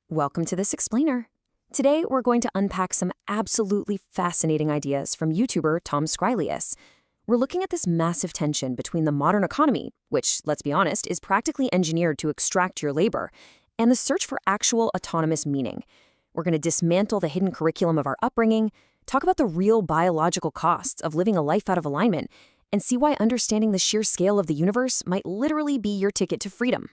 Welcome to This Explainer. Today, we're going to unpack some absolutely fascinating ideas from YouTuber Tom Scrylius. We're looking at this massive tension between the modern economy, which, let's be honest, is practically engineered to extract your labor, and the search for actual autonomous meaning. We're going to dismantle the hidden curriculum of our upbringing, talk about the real biological costs of living a life out of alignment, and see why understanding the sheer scale of the universe might literally be your ticket to freedom.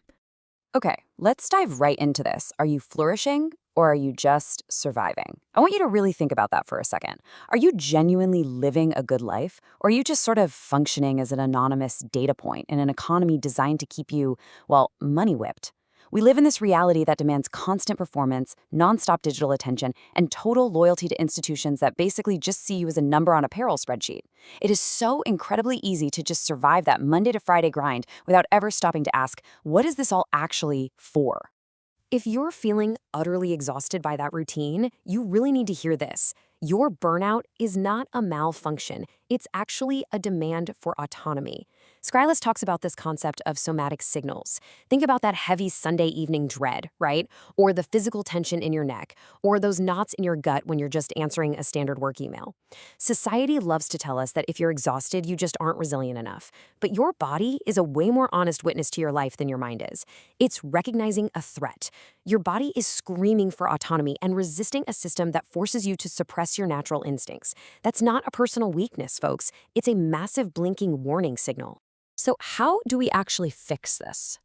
Okay, let's dive right into this. Are you flourishing or are you just surviving? I want you to really think about that for a second. Are you genuinely living a good life, or are you just sort of functioning as an anonymous data point in an economy designed to keep you, well, money whipped? We live in this reality that demands constant performance, nonstop digital attention, and total loyalty to institutions that basically just see you as a number on a payroll spreadsheet. It is so incredibly easy to just survive that Monday to Friday grind without ever stopping to ask, what is this all actually for? If you're feeling utterly exhausted by that routine, you really need to hear this. Your burnout is not a malfunction. It's actually a demand for autonomy. Scrylis talks about this concept of somatic signals. Think about that heavy Sunday evening dread, right? Or the physical tension in your neck, or those knots in your gut when you're just answering a standard work email. Society loves to tell us that if you're exhausted, you just aren't resilient enough. But your body is a way more honest witness to your life than your mind is. It's recognizing a threat. Your body is screaming for autonomy and resisting a system that forces you to suppress your natural instincts. That's not a personal weakness, folks. It's a massive blinking warning signal. So how do we actually fix this?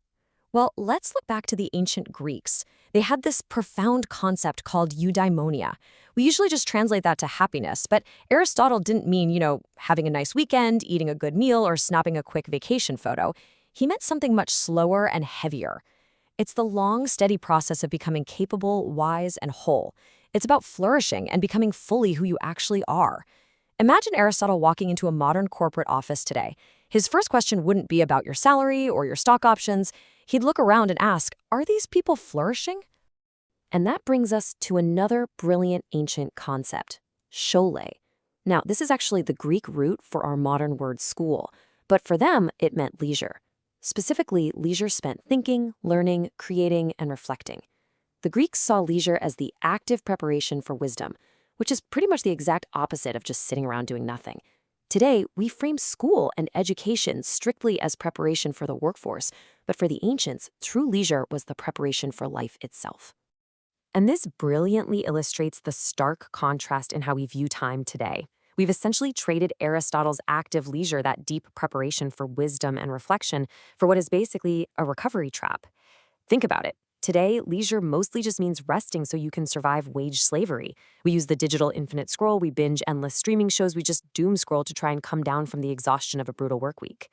Well, let's look back to the ancient Greeks. They had this profound concept called eudaimonia. We usually just translate that to happiness, but Aristotle didn't mean, having a nice weekend, eating a good meal, or snapping a quick vacation photo. He meant something much slower and heavier. It's the long, steady process of becoming capable, wise, and whole. It's about flourishing and becoming fully who you actually are. Imagine Aristotle walking into a modern corporate office today. His first question wouldn't be about your salary or your stock options. He'd look around and ask, are these people flourishing? And that brings us to another brilliant ancient concept, schole. Now, this is actually the Greek root for our modern word school, but for them, it meant leisure. Specifically, leisure spent thinking, learning, creating, and reflecting. The Greeks saw leisure as the active preparation for wisdom, which is pretty much the exact opposite of just sitting around doing nothing. Today, we frame school and education strictly as preparation for the workforce, but for the ancients, true leisure was the preparation for life itself. And this brilliantly illustrates the stark contrast in how we view time today. We've essentially traded Aristotle's active leisure, that deep preparation for wisdom and reflection, for what is basically a recovery trap. Think about it. Today, leisure mostly just means resting so you can survive wage slavery. We use the digital infinite scroll, we binge endless streaming shows, we just doom scroll to try and come down from the exhaustion of a brutal work week.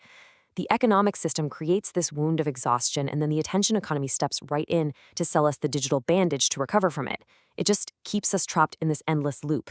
The economic system creates this wound of exhaustion, and then the attention economy steps right in to sell us the digital bandage to recover from it. It just keeps us trapped in this endless loop.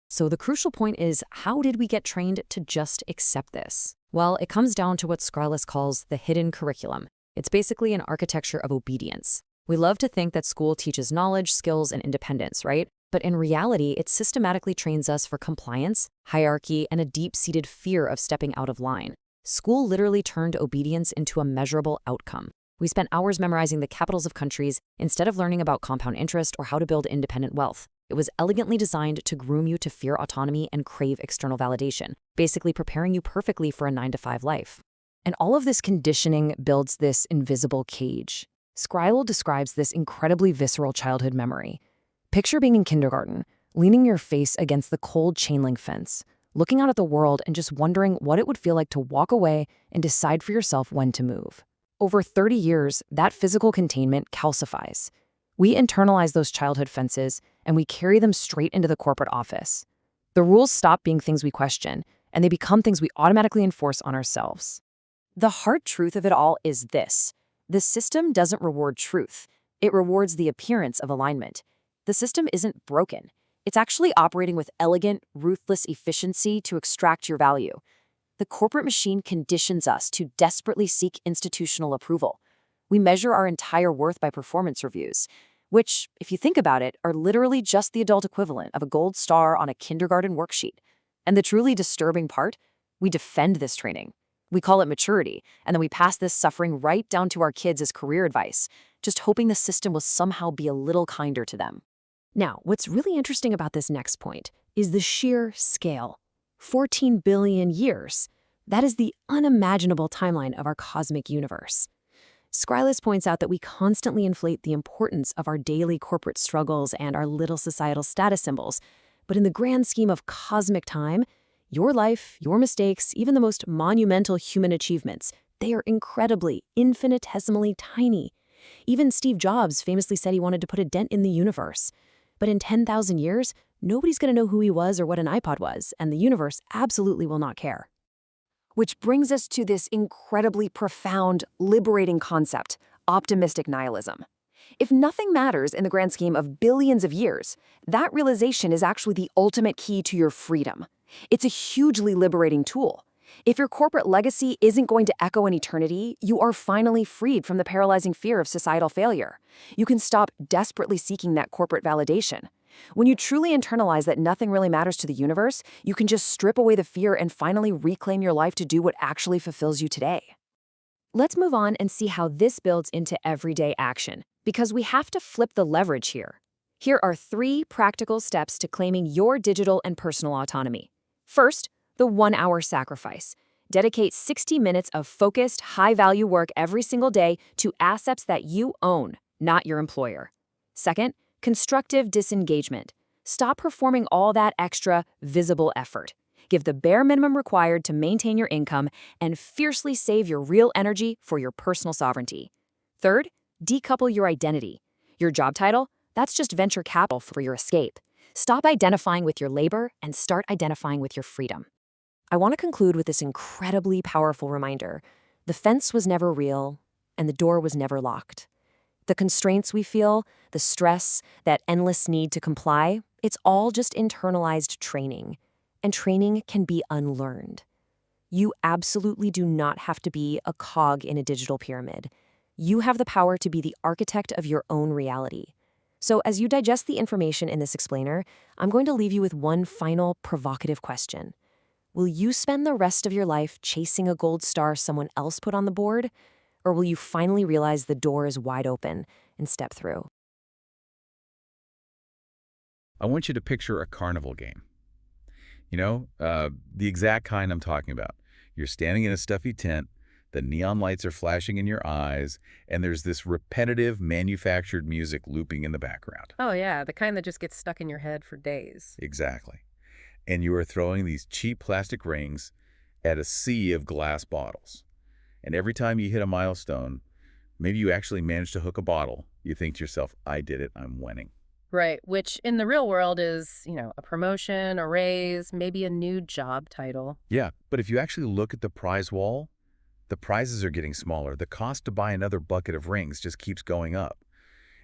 So the crucial point is, how did we get trained to just accept this? Well, it comes down to what Scrylis calls the hidden curriculum. It's basically an architecture of obedience. We love to think that school teaches knowledge, skills, and independence, right? But in reality, it systematically trains us for compliance, hierarchy, and a deep-seated fear of stepping out of line. School literally turned obedience into a measurable outcome. We spent hours memorizing the capitals of countries instead of learning about compound interest or how to build independent wealth. It was elegantly designed to groom you to fear autonomy and crave external validation, basically preparing you perfectly for a 9-to-5 life. And all of this conditioning builds this invisible cage. Scryl describes this incredibly visceral childhood memory. Picture being in kindergarten, leaning your face against the cold chain-link fence, looking out at the world and just wondering what it would feel like to walk away and decide for yourself when to move. Over 30 years, that physical containment calcifies. We internalize those childhood fences and we carry them straight into the corporate office. The rules stop being things we question, and they become things we automatically enforce on ourselves. The hard truth of it all is this. The system doesn't reward truth. It rewards the appearance of alignment. The system isn't broken. It's actually operating with elegant, ruthless efficiency to extract your value. The corporate machine conditions us to desperately seek institutional approval. We measure our entire worth by performance reviews, which, if you think about it, are literally just the adult equivalent of a gold star on a kindergarten worksheet. And the truly disturbing part? We defend this training. We call it maturity, and then we pass this suffering right down to our kids as career advice. just hoping the system will somehow be a little kinder to them. Now, what's really interesting about this next point is the sheer scale. 14 billion years. That is the unimaginable timeline of our cosmic universe. Skrylus points out that we constantly inflate the importance of our daily corporate struggles and our little societal status symbols. But in the grand scheme of cosmic time, your life, your mistakes, even the most monumental human achievements, they are incredibly, infinitesimally tiny. Even Steve Jobs famously said he wanted to put a dent in the universe. But in 10,000 years, nobody's going to know who he was or what an iPod was, and the universe absolutely will not care. Which brings us to this incredibly profound, liberating concept, optimistic nihilism. If nothing matters in the grand scheme of billions of years, that realization is actually the ultimate key to your freedom. It's a hugely liberating tool. If your corporate legacy isn't going to echo in eternity, you are finally freed from the paralyzing fear of societal failure. You can stop desperately seeking that corporate validation. When you truly internalize that nothing really matters to the universe, you can just strip away the fear and finally reclaim your life to do what actually fulfills you today. Let's move on and see how this builds into everyday action, because we have to flip the leverage here. Here are 3 practical steps to claiming your digital and personal autonomy. First, the 1-hour sacrifice. Dedicate 60 minutes of focused, high-value work every single day to assets that you own, not your employer. Second, constructive disengagement. Stop performing all that extra, visible effort. Give the bare minimum required to maintain your income and fiercely save your real energy for your personal sovereignty. Third, decouple your identity. Your job title? That's just venture capital for your escape. Stop identifying with your labor and start identifying with your freedom. I want to conclude with this incredibly powerful reminder. The fence was never real, and the door was never locked. The constraints we feel, the stress, that endless need to comply, it's all just internalized training. And training can be unlearned. You absolutely do not have to be a cog in a digital pyramid. You have the power to be the architect of your own reality. So as you digest the information in this explainer, I'm going to leave you with one final provocative question. Will you spend the rest of your life chasing a gold star someone else put on the board? Or will you finally realize the door is wide open and step through? I want you to picture a carnival game. The exact kind I'm talking about. You're standing in a stuffy tent, the neon lights are flashing in your eyes, and there's this repetitive, manufactured music looping in the background. Oh, yeah, the kind that just gets stuck in your head for days. Exactly. And you are throwing these cheap plastic rings at a sea of glass bottles. And every time you hit a milestone, maybe you actually manage to hook a bottle, you think to yourself, I did it, I'm winning. Right, which in the real world is, a promotion, a raise, maybe a new job title. Yeah, but if you actually look at the prize wall, the prizes are getting smaller. The cost to buy another bucket of rings just keeps going up.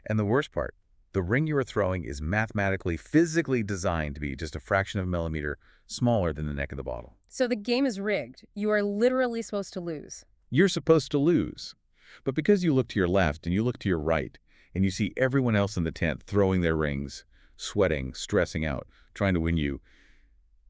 And the worst part, the ring you are throwing is mathematically, physically designed to be just a fraction of a millimeter smaller than the neck of the bottle. So the game is rigged. You are literally supposed to lose. You're supposed to lose. But because you look to your left and you look to your right, and you see everyone else in the tent throwing their rings, sweating, stressing out, trying to win you,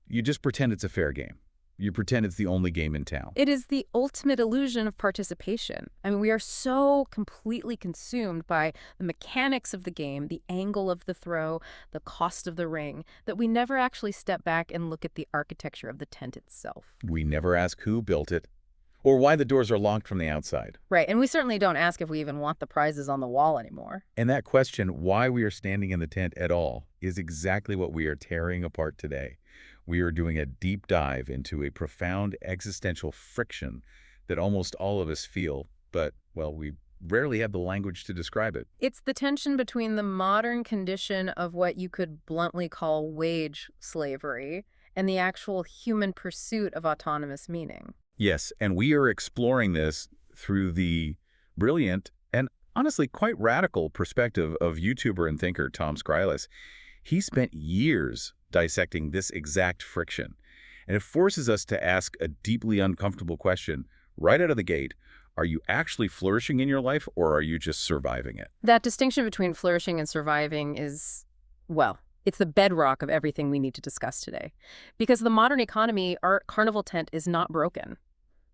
you just pretend it's a fair game. You pretend it's the only game in town. It is the ultimate illusion of participation. I mean, we are so completely consumed by the mechanics of the game, the angle of the throw, the cost of the ring, that we never actually step back and look at the architecture of the tent itself. We never ask who built it or why the doors are locked from the outside. Right, and we certainly don't ask if we even want the prizes on the wall anymore. And that question, why we are standing in the tent at all, is exactly what we are tearing apart today. We are doing a deep dive into a profound existential friction that almost all of us feel, but, well, we rarely have the language to describe it. It's the tension between the modern condition of what you could bluntly call wage slavery and the actual human pursuit of autonomous meaning. Yes, and we are exploring this through the brilliant and honestly quite radical perspective of YouTuber and thinker Tom Skrylus. He spent years dissecting this exact friction, and it forces us to ask a deeply uncomfortable question right out of the gate. Are you actually flourishing in your life, or are you just surviving it? That distinction between flourishing and surviving is, well, it's the bedrock of everything we need to discuss today. Because the modern economy, our carnival tent is not broken.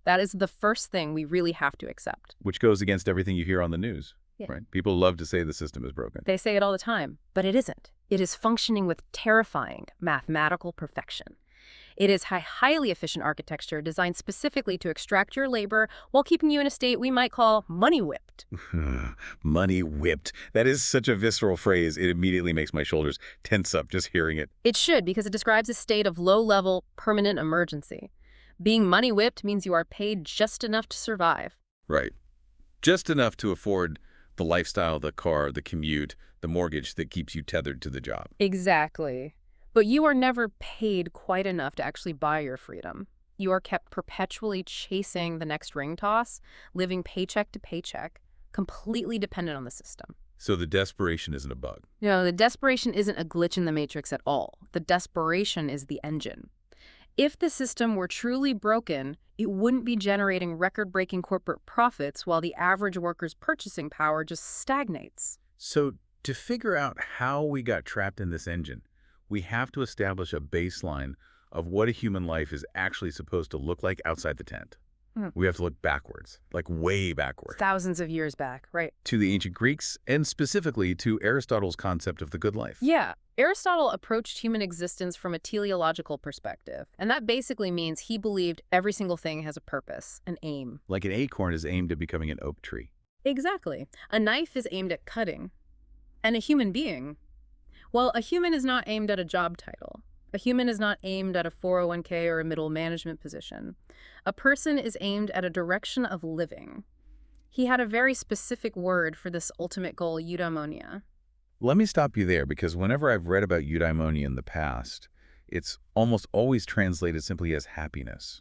That is the first thing we really have to accept. Which goes against everything you hear on the news. Yeah. Right. People love to say the system is broken. They say it all the time, but it isn't. It is functioning with terrifying mathematical perfection. It is a highly efficient architecture designed specifically to extract your labor while keeping you in a state we might call money-whipped. Money whipped. That is such a visceral phrase. It immediately makes my shoulders tense up just hearing it. It should, because it describes a state of low-level, permanent emergency. Being money-whipped means you are paid just enough to survive. Right. Just enough to afford the lifestyle, the car, the commute, the mortgage that keeps you tethered to the job. Exactly. But you are never paid quite enough to actually buy your freedom. You are kept perpetually chasing the next ring toss, living paycheck to paycheck, completely dependent on the system. So the desperation isn't a bug. No, the desperation isn't a glitch in the matrix at all. The desperation is the engine. If the system were truly broken, it wouldn't be generating record-breaking corporate profits while the average worker's purchasing power just stagnates. So to figure out how we got trapped in this engine, we have to establish a baseline of what a human life is actually supposed to look like outside the tent. We have to look backwards, like way backward. Thousands of years back, right? To the ancient Greeks, and specifically to Aristotle's concept of the good life. Yeah. Aristotle approached human existence from a teleological perspective, and that basically means he believed every single thing has a purpose, an aim. Like an acorn is aimed at becoming an oak tree. Exactly. A knife is aimed at cutting, and a human being, well, a human is not aimed at a job title. A human is not aimed at a 401k or a middle management position. A person is aimed at a direction of living. He had a very specific word for this ultimate goal, eudaimonia. Let me stop you there, because whenever I've read about eudaimonia in the past, it's almost always translated simply as happiness.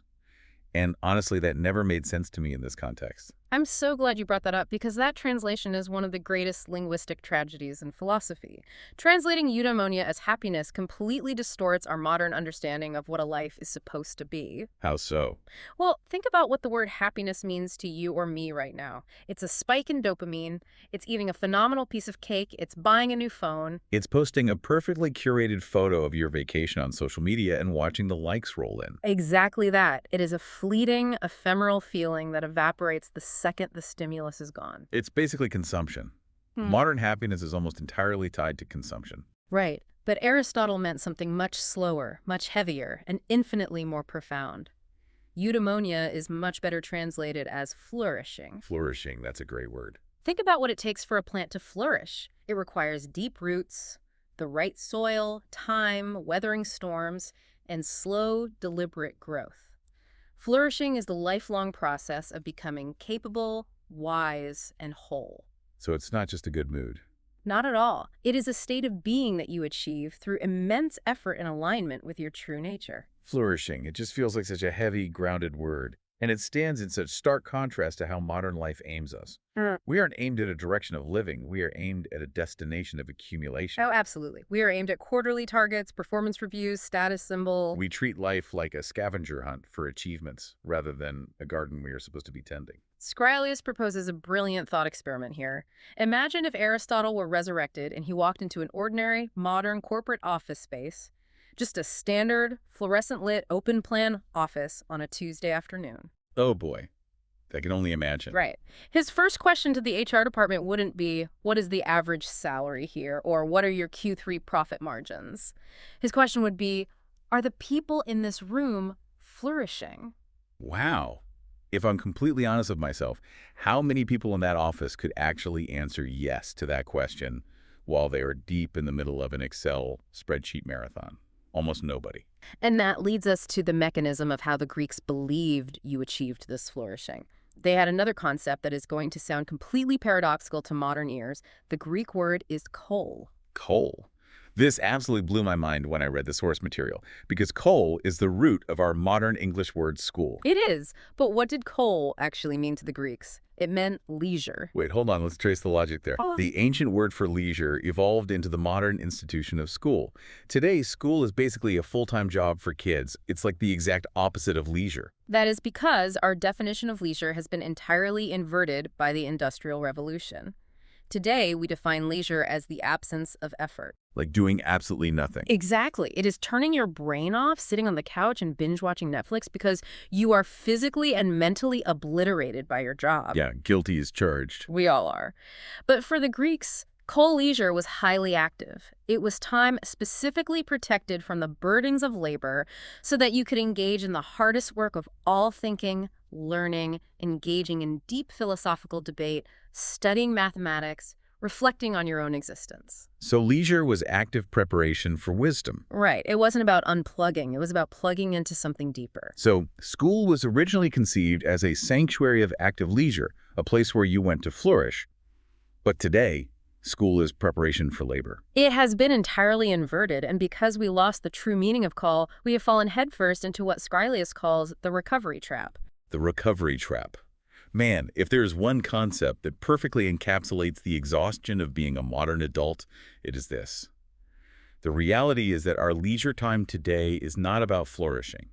And honestly, that never made sense to me in this context. I'm so glad you brought that up, because that translation is one of the greatest linguistic tragedies in philosophy. Translating eudaimonia as happiness completely distorts our modern understanding of what a life is supposed to be. How so? Well, think about what the word happiness means to you or me right now. It's a spike in dopamine, it's eating a phenomenal piece of cake, it's buying a new phone. It's posting a perfectly curated photo of your vacation on social media and watching the likes roll in. Exactly that. It is a fleeting, ephemeral feeling that evaporates the second the stimulus is gone. It's basically consumption. Modern happiness is almost entirely tied to consumption. Right. But Aristotle meant something much slower, much heavier, and infinitely more profound. Eudaimonia is much better translated as flourishing. Flourishing, that's a great word. Think about what it takes for a plant to flourish. It requires deep roots, the right soil, time, weathering storms, and slow, deliberate growth. Flourishing is the lifelong process of becoming capable, wise, and whole. So it's not just a good mood. Not at all. It is a state of being that you achieve through immense effort and alignment with your true nature. Flourishing, it just feels like such a heavy, grounded word. And it stands in such stark contrast to how modern life aims us. We aren't aimed at a direction of living. We are aimed at a destination of accumulation. Oh, absolutely. We are aimed at quarterly targets, performance reviews, status symbol. We treat life like a scavenger hunt for achievements rather than a garden we are supposed to be tending. Scrylius proposes a brilliant thought experiment here. Imagine if Aristotle were resurrected and he walked into an ordinary, modern corporate office space, just a standard, fluorescent-lit, open-plan office on a Tuesday afternoon. Oh boy, I can only imagine. Right. His first question to the HR department wouldn't be, what is the average salary here, or what are your Q3 profit margins? His question would be, are the people in this room flourishing? Wow. If I'm completely honest with myself, how many people in that office could actually answer yes to that question while they are deep in the middle of an Excel spreadsheet marathon? Almost nobody. And that leads us to the mechanism of how the Greeks believed you achieved this flourishing. They had another concept that is going to sound completely paradoxical to modern ears. The Greek word is kol. Coal. This absolutely blew my mind when I read the source material, because coal is the root of our modern English word school. It is. But what did kol actually mean to the Greeks? It meant leisure. Wait, hold on. Let's trace the logic there. The ancient word for leisure evolved into the modern institution of school. Today, school is basically a full-time job for kids. It's like the exact opposite of leisure. That is because our definition of leisure has been entirely inverted by the Industrial Revolution. Today, we define leisure as the absence of effort. Like doing absolutely nothing. Exactly. It is turning your brain off, sitting on the couch and binge-watching Netflix because you are physically and mentally obliterated by your job. Yeah, guilty is charged. We all are. But for the Greeks, cold leisure was highly active. It was time specifically protected from the burdens of labor so that you could engage in the hardest work of all thinking, learning, engaging in deep philosophical debate, studying mathematics, reflecting on your own existence. So leisure was active preparation for wisdom. Right. It wasn't about unplugging. It was about plugging into something deeper. So school was originally conceived as a sanctuary of active leisure, a place where you went to flourish. But today, school is preparation for labor. It has been entirely inverted, and because we lost the true meaning of call, we have fallen headfirst into what Scrylius calls the recovery trap. The recovery trap. Man, if there's one concept that perfectly encapsulates the exhaustion of being a modern adult, it is this. The reality is that our leisure time today is not about flourishing.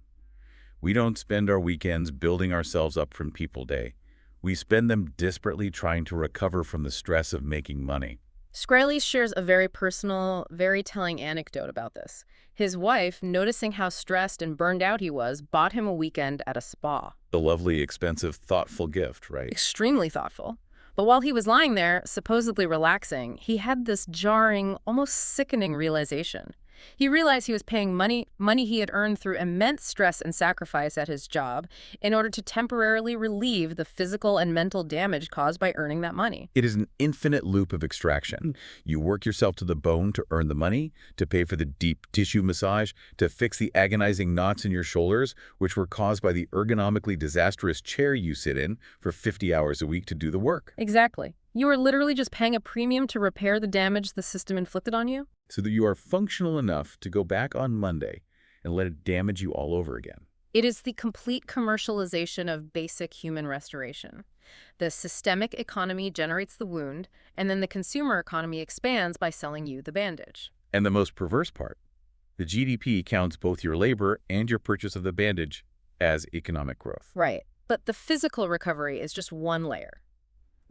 We don't spend our weekends building ourselves up from People Day. We spend them desperately trying to recover from the stress of making money. Scrylius shares a very personal, very telling anecdote about this. His wife, noticing how stressed and burned out he was, bought him a weekend at a spa. The lovely, expensive, thoughtful gift, right? Extremely thoughtful. But while he was lying there, supposedly relaxing, he had this jarring, almost sickening realization. He realized he was paying money he had earned through immense stress and sacrifice at his job in order to temporarily relieve the physical and mental damage caused by earning that money. It is an infinite loop of extraction. You work yourself to the bone to earn the money, to pay for the deep tissue massage, to fix the agonizing knots in your shoulders, which were caused by the ergonomically disastrous chair you sit in for 50 hours a week to do the work. Exactly. You are literally just paying a premium to repair the damage the system inflicted on you. So that you are functional enough to go back on Monday and let it damage you all over again. It is the complete commercialization of basic human restoration. The systemic economy generates the wound, and then the consumer economy expands by selling you the bandage. And the most perverse part, the GDP counts both your labor and your purchase of the bandage as economic growth. Right. But the physical recovery is just one layer.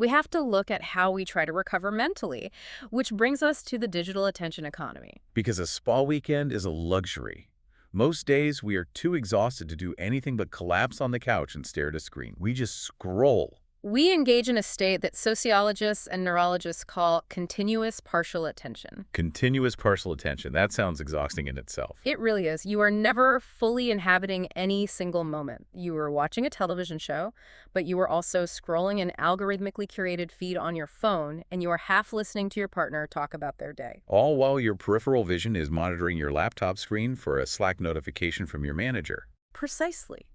We have to look at how we try to recover mentally, which brings us to the digital attention economy. Because a spa weekend is a luxury. Most days, we are too exhausted to do anything but collapse on the couch and stare at a screen. We just scroll. We engage in a state that sociologists and neurologists call continuous partial attention. Continuous partial attention. That sounds exhausting in itself. It really is. You are never fully inhabiting any single moment. You are watching a television show, but you are also scrolling an algorithmically curated feed on your phone, and you are half listening to your partner talk about their day. All while your peripheral vision is monitoring your laptop screen for a Slack notification from your manager. Precisely.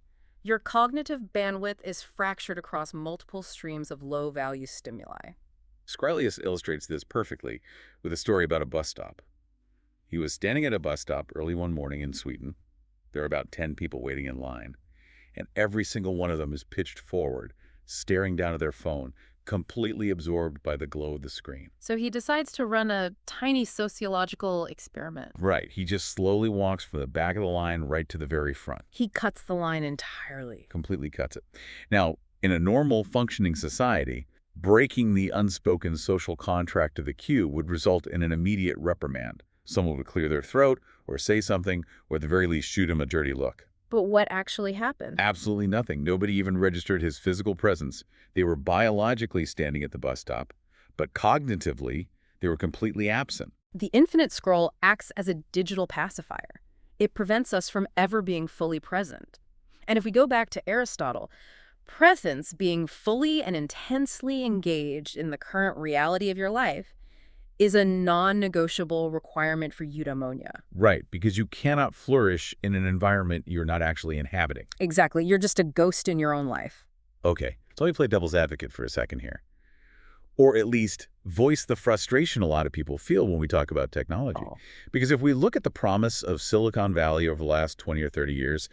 Your cognitive bandwidth is fractured across multiple streams of low-value stimuli. Scrylius illustrates this perfectly with a story about a bus stop. He was standing at a bus stop early one morning in Sweden. There are about 10 people waiting in line, and every single one of them is pitched forward, staring down at their phone, completely absorbed by the glow of the screen. So he decides to run a tiny sociological experiment. Right. He just slowly walks from the back of the line right to the very front. He cuts the line entirely. Completely cuts it. Now, in a normal functioning society, breaking the unspoken social contract of the queue would result in an immediate reprimand. Someone would clear their throat or say something, or at the very least shoot him a dirty look. But what actually happened? Absolutely nothing. Nobody even registered his physical presence. They were biologically standing at the bus stop, but cognitively, they were completely absent. The infinite scroll acts as a digital pacifier. It prevents us from ever being fully present. And if we go back to Aristotle, presence, being fully and intensely engaged in the current reality of your life, is a non-negotiable requirement for eudaimonia. Right, because you cannot flourish in an environment you're not actually inhabiting. Exactly. You're just a ghost in your own life. Okay, so let me play devil's advocate for a second here. Or at least voice the frustration a lot of people feel when we talk about technology. Because if we look at the promise of Silicon Valley over the last 20 or 30 years,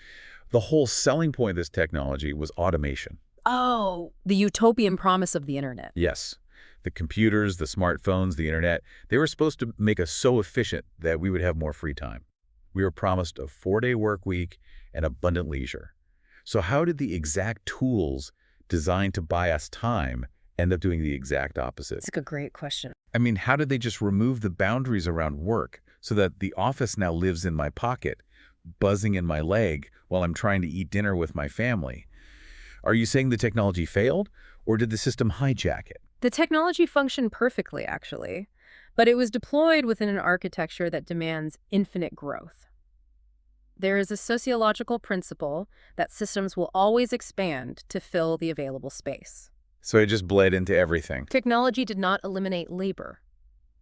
the whole selling point of this technology was automation. Oh, the utopian promise of the internet. Yes. The computers, the smartphones, the internet, they were supposed to make us so efficient that we would have more free time. We were promised a 4-day work week and abundant leisure. So how did the exact tools designed to buy us time end up doing the exact opposite? That's a great question. I mean, how did they just remove the boundaries around work so that the office now lives in my pocket, buzzing in my leg while I'm trying to eat dinner with my family? Are you saying the technology failed, or did the system hijack it? The technology functioned perfectly, actually, but it was deployed within an architecture that demands infinite growth. There is a sociological principle that systems will always expand to fill the available space. So it just bled into everything. Technology did not eliminate labor.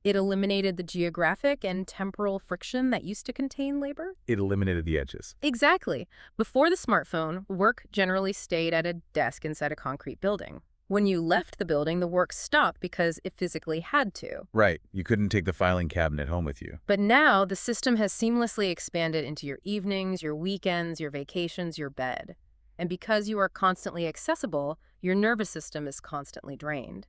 It eliminated the geographic and temporal friction that used to contain labor. It eliminated the edges. Exactly. Before the smartphone, work generally stayed at a desk inside a concrete building. When you left the building, the work stopped because it physically had to. Right. You couldn't take the filing cabinet home with you. But now, the system has seamlessly expanded into your evenings, your weekends, your vacations, your bed. And because you are constantly accessible, your nervous system is constantly drained.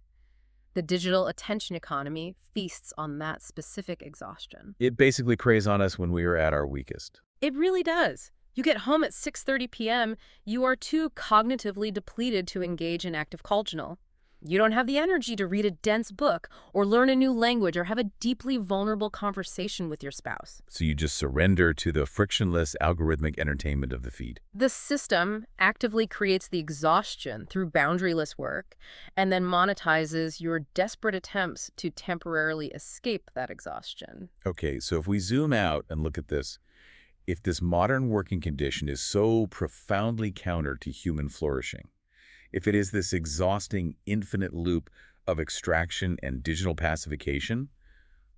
The digital attention economy feasts on that specific exhaustion. It basically preys on us when we are at our weakest. It really does. You get home at 6:30 p.m., you are too cognitively depleted to engage in active culture. You don't have the energy to read a dense book or learn a new language or have a deeply vulnerable conversation with your spouse. So you just surrender to the frictionless algorithmic entertainment of the feed. The system actively creates the exhaustion through boundaryless work and then monetizes your desperate attempts to temporarily escape that exhaustion. Okay, so if we zoom out and look at this, if this modern working condition is so profoundly counter to human flourishing, if it is this exhausting, infinite loop of extraction and digital pacification,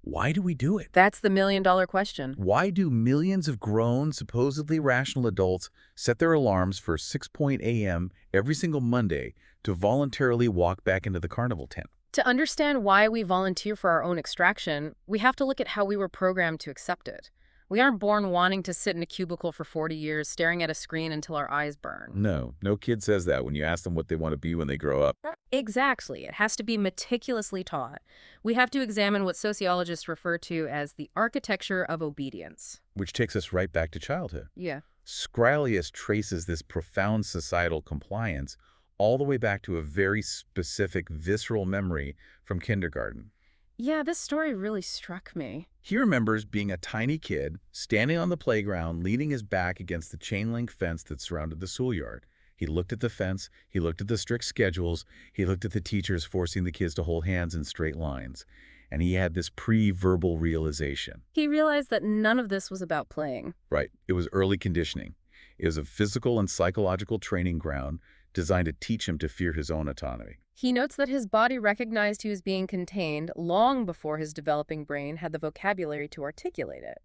why do we do it? That's the million-dollar question. Why do millions of grown, supposedly rational adults set their alarms for 6 a.m. every single Monday to voluntarily walk back into the carnival tent? To understand why we volunteer for our own extraction, we have to look at how we were programmed to accept it. We aren't born wanting to sit in a cubicle for 40 years, staring at a screen until our eyes burn. No kid says that when you ask them what they want to be when they grow up. Exactly. It has to be meticulously taught. We have to examine what sociologists refer to as the architecture of obedience. Which takes us right back to childhood. Yeah. Scrylius traces this profound societal compliance all the way back to a very specific visceral memory from kindergarten. Yeah, this story really struck me. He remembers being a tiny kid, standing on the playground, leaning his back against the chain-link fence that surrounded the schoolyard. He looked at the fence, he looked at the strict schedules, he looked at the teachers forcing the kids to hold hands in straight lines. And he had this pre-verbal realization. He realized that none of this was about playing. Right. It was early conditioning. It was a physical and psychological training ground designed to teach him to fear his own autonomy. He notes that his body recognized he was being contained long before his developing brain had the vocabulary to articulate it.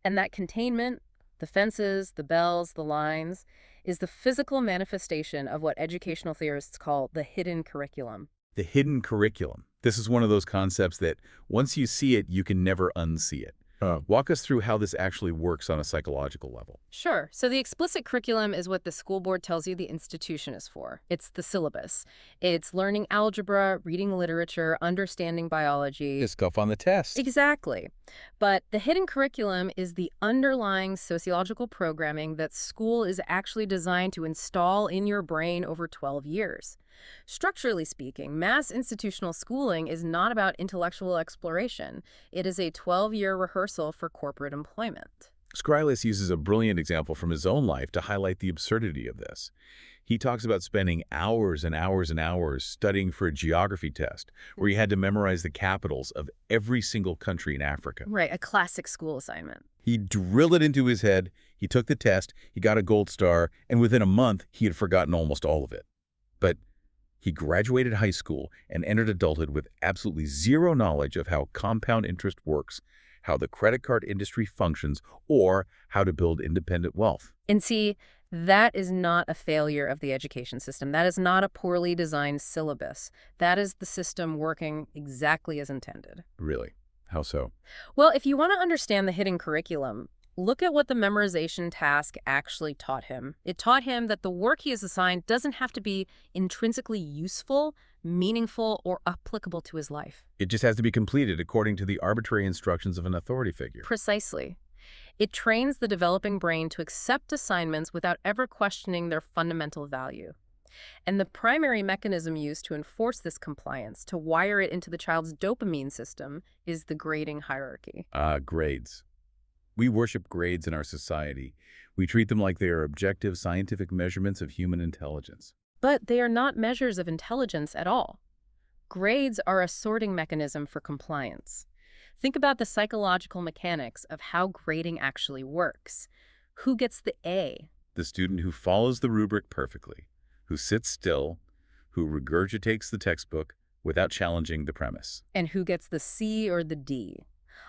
And that containment, the fences, the bells, the lines, is the physical manifestation of what educational theorists call the hidden curriculum. The hidden curriculum. This is one of those concepts that once you see it, you can never unsee it. Walk us through how this actually works on a psychological level. Sure. So the explicit curriculum is what the school board tells you the institution is for. It's the syllabus. It's learning algebra, reading literature, understanding biology. This stuff on the test. Exactly. But the hidden curriculum is the underlying sociological programming that school is actually designed to install in your brain over 12 years. Structurally speaking, mass institutional schooling is not about intellectual exploration. It is a 12-year rehearsal for corporate employment. Scrylius uses a brilliant example from his own life to highlight the absurdity of this. He talks about spending hours and hours and hours studying for a geography test where he had to memorize the capitals of every single country in Africa. Right, a classic school assignment. He drilled it into his head, he took the test, he got a gold star, and within a month, he had forgotten almost all of it. But he graduated high school and entered adulthood with absolutely zero knowledge of how compound interest works, how the credit card industry functions, or how to build independent wealth. And see, that is not a failure of the education system. That is not a poorly designed syllabus. That is the system working exactly as intended. Really? How so? Well, if you want to understand the hidden curriculum, look at what the memorization task actually taught him. It taught him that the work he is assigned doesn't have to be intrinsically useful, meaningful, or applicable to his life. It just has to be completed according to the arbitrary instructions of an authority figure. Precisely. It trains the developing brain to accept assignments without ever questioning their fundamental value. And the primary mechanism used to enforce this compliance, to wire it into the child's dopamine system, is the grading hierarchy. Grades. We worship grades in our society. We treat them like they are objective scientific measurements of human intelligence. But they are not measures of intelligence at all. Grades are a sorting mechanism for compliance. Think about the psychological mechanics of how grading actually works. Who gets the A? The student who follows the rubric perfectly, who sits still, who regurgitates the textbook without challenging the premise. And who gets the C or the D?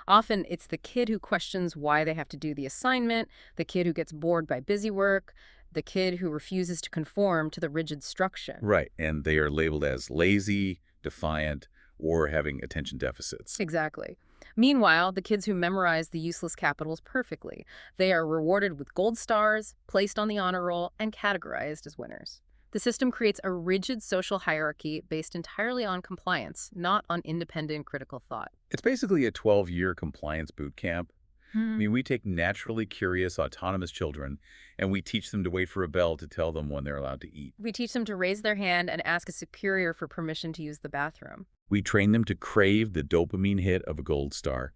Often it's the kid who questions why they have to do the assignment, the kid who gets bored by busy work, the kid who refuses to conform to the rigid structure. Right, and they are labeled as lazy, defiant, or having attention deficits. Exactly. Meanwhile, the kids who memorize the useless capitals perfectly, they are rewarded with gold stars, placed on the honor roll, and categorized as winners. The system creates a rigid social hierarchy based entirely on compliance, not on independent critical thought. It's basically a 12-year compliance boot camp. I mean, we take naturally curious, autonomous children, and we teach them to wait for a bell to tell them when they're allowed to eat. We teach them to raise their hand and ask a superior for permission to use the bathroom. We train them to crave the dopamine hit of a gold star.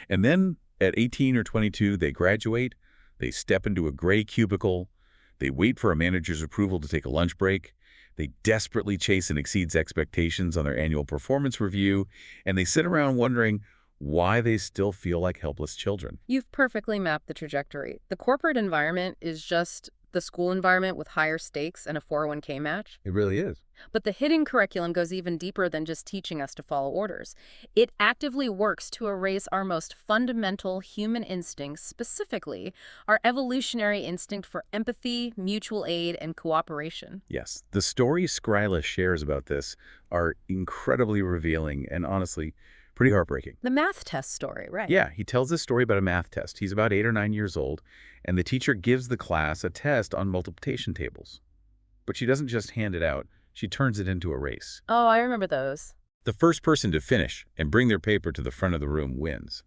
And then, at 18 or 22, they graduate, they step into a gray cubicle, they wait for a manager's approval to take a lunch break, they desperately chase and exceed expectations on their annual performance review, and they sit around wondering why they still feel like helpless children. You've perfectly mapped the trajectory. The corporate environment is just the school environment with higher stakes and a 401k match. It really is. But the hidden curriculum goes even deeper than just teaching us to follow orders. It actively works to erase our most fundamental human instincts, specifically our evolutionary instinct for empathy, mutual aid, and cooperation. Yes, the stories Skrylus shares about this are incredibly revealing and honestly pretty heartbreaking. The math test story, right? Yeah, he tells this story about a math test. He's about 8 or 9 years old, and the teacher gives the class a test on multiplication tables. But she doesn't just hand it out, she turns it into a race. Oh, I remember those. The first person to finish and bring their paper to the front of the room wins.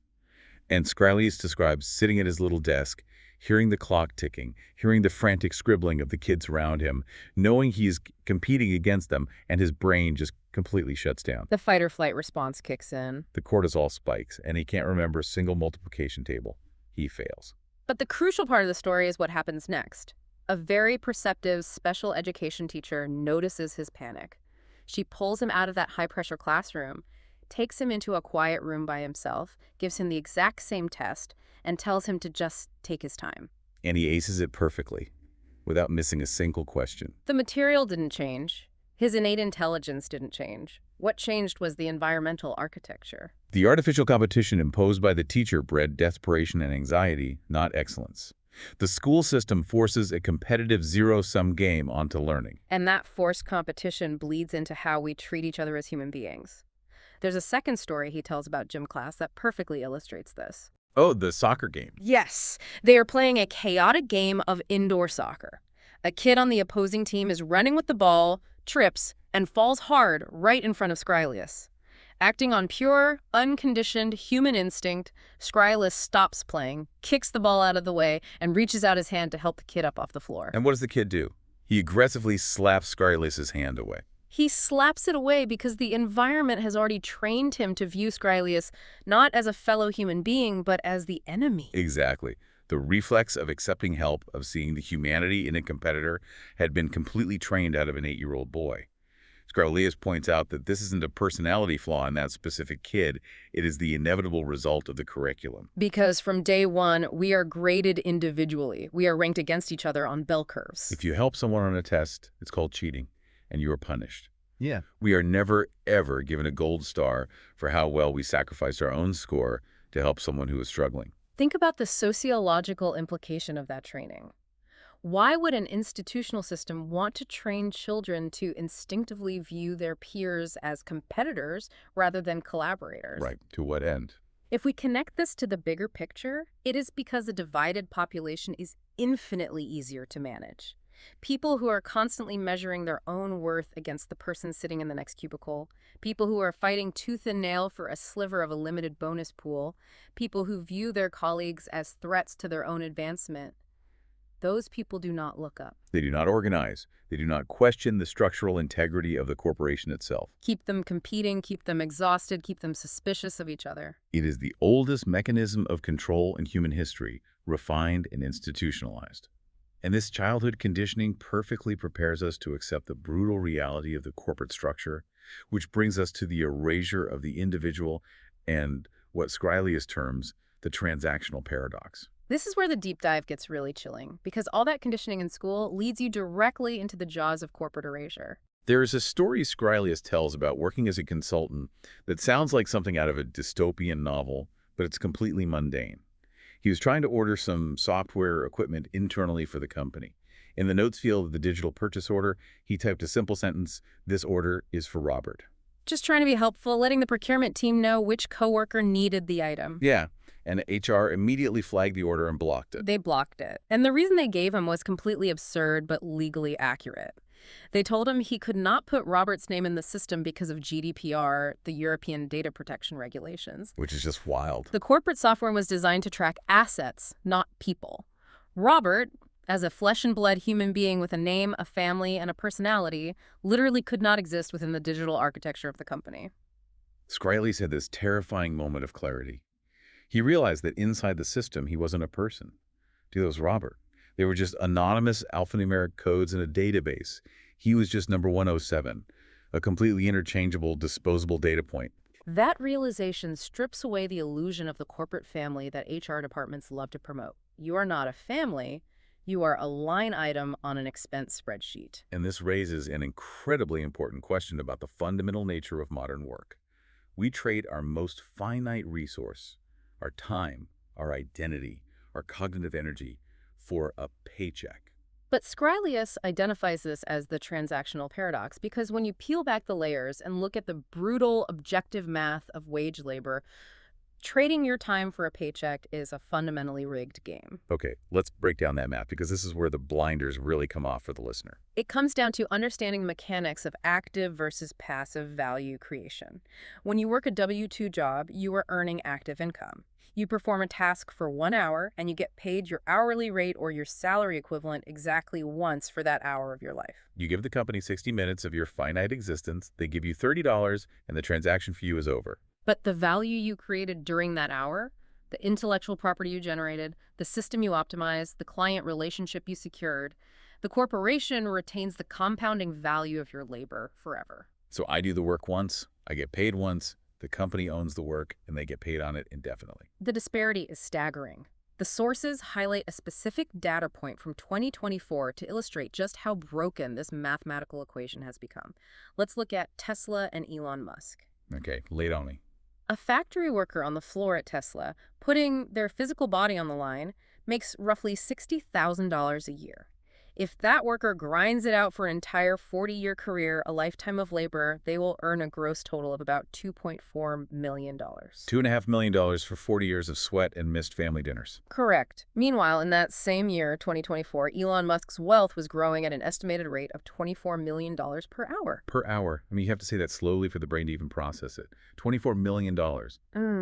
And Skrylus describes sitting at his little desk, hearing the clock ticking, hearing the frantic scribbling of the kids around him, knowing he's competing against them, and his brain just completely shuts down. The fight or flight response kicks in. The cortisol spikes, and he can't remember a single multiplication table. He fails. But the crucial part of the story is what happens next. A very perceptive special education teacher notices his panic. She pulls him out of that high-pressure classroom, takes him into a quiet room by himself, gives him the exact same test, and tells him to just take his time. And he aces it perfectly, without missing a single question. The material didn't change. His innate intelligence didn't change. What changed was the environmental architecture. The artificial competition imposed by the teacher bred desperation and anxiety, not excellence. The school system forces a competitive zero-sum game onto learning. And that forced competition bleeds into how we treat each other as human beings. There's a second story he tells about gym class that perfectly illustrates this. Oh, the soccer game. Yes, they are playing a chaotic game of indoor soccer. A kid on the opposing team is running with the ball, trips, and falls hard right in front of Skrylus. Acting on pure, unconditioned human instinct, Skrylus stops playing, kicks the ball out of the way, and reaches out his hand to help the kid up off the floor. And what does the kid do? He aggressively slaps Skrylus's hand away. He slaps it away because the environment has already trained him to view Skrylus not as a fellow human being, but as the enemy. Exactly. The reflex of accepting help, of seeing the humanity in a competitor, had been completely trained out of an 8-year-old boy. Skrylus points out that this isn't a personality flaw in that specific kid. It is the inevitable result of the curriculum. Because from day one, we are graded individually. We are ranked against each other on bell curves. If you help someone on a test, it's called cheating, and you are punished. Yeah. We are never, ever given a gold star for how well we sacrificed our own score to help someone who is struggling. Think about the sociological implication of that training. Why would an institutional system want to train children to instinctively view their peers as competitors rather than collaborators? Right. To what end? If we connect this to the bigger picture, it is because a divided population is infinitely easier to manage. People who are constantly measuring their own worth against the person sitting in the next cubicle, people who are fighting tooth and nail for a sliver of a limited bonus pool, people who view their colleagues as threats to their own advancement. Those people do not look up. They do not organize. They do not question the structural integrity of the corporation itself. Keep them competing, keep them exhausted, keep them suspicious of each other. It is the oldest mechanism of control in human history, refined and institutionalized. And this childhood conditioning perfectly prepares us to accept the brutal reality of the corporate structure, which brings us to the erasure of the individual and what Scrylius terms the transactional paradox. This is where the deep dive gets really chilling, because all that conditioning in school leads you directly into the jaws of corporate erasure. There is a story Scrylius tells about working as a consultant that sounds like something out of a dystopian novel, but it's completely mundane. He was trying to order some software equipment internally for the company. In the notes field of the digital purchase order, he typed a simple sentence, "This order is for Robert." Just trying to be helpful, letting the procurement team know which coworker needed the item. Yeah, and HR immediately flagged the order and blocked it. They blocked it. And the reason they gave him was completely absurd but legally accurate. They told him he could not put Robert's name in the system because of GDPR, the European Data Protection Regulations. Which is just wild. The corporate software was designed to track assets, not people. Robert, as a flesh and blood human being with a name, a family, and a personality, literally could not exist within the digital architecture of the company. Scrylius had this terrifying moment of clarity. He realized that inside the system, he wasn't a person. Dude, that was Robert. They were just anonymous alphanumeric codes in a database. He was just number 107, a completely interchangeable, disposable data point. That realization strips away the illusion of the corporate family that HR departments love to promote. You are not a family. You are a line item on an expense spreadsheet. And this raises an incredibly important question about the fundamental nature of modern work. We trade our most finite resource, our time, our identity, our cognitive energy, for a paycheck. But Scrylius identifies this as the transactional paradox because when you peel back the layers and look at the brutal, objective math of wage labor, trading your time for a paycheck is a fundamentally rigged game. Okay, let's break down that math because this is where the blinders really come off for the listener. It comes down to understanding the mechanics of active versus passive value creation. When you work a W-2 job, you are earning active income. You perform a task for 1 hour, and you get paid your hourly rate or your salary equivalent exactly once for that hour of your life. You give the company 60 minutes of your finite existence, they give you $30, and the transaction for you is over. But the value you created during that hour, the intellectual property you generated, the system you optimized, the client relationship you secured, the corporation retains the compounding value of your labor forever. So I do the work once, I get paid once, the company owns the work, and they get paid on it indefinitely. The disparity is staggering. The sources highlight a specific data point from 2024 to illustrate just how broken this mathematical equation has become. Let's look at Tesla and Elon Musk. Okay, lay it on me. A factory worker on the floor at Tesla, putting their physical body on the line, makes roughly $60,000 a year. If that worker grinds it out for an entire 40-year career, a lifetime of labor, they will earn a gross total of about $2.4 million. $2.5 million for 40 years of sweat and missed family dinners. Correct. Meanwhile, in that same year, 2024, Elon Musk's wealth was growing at an estimated rate of $24 million per hour. Per hour. I mean, you have to say that slowly for the brain to even process it. $24 million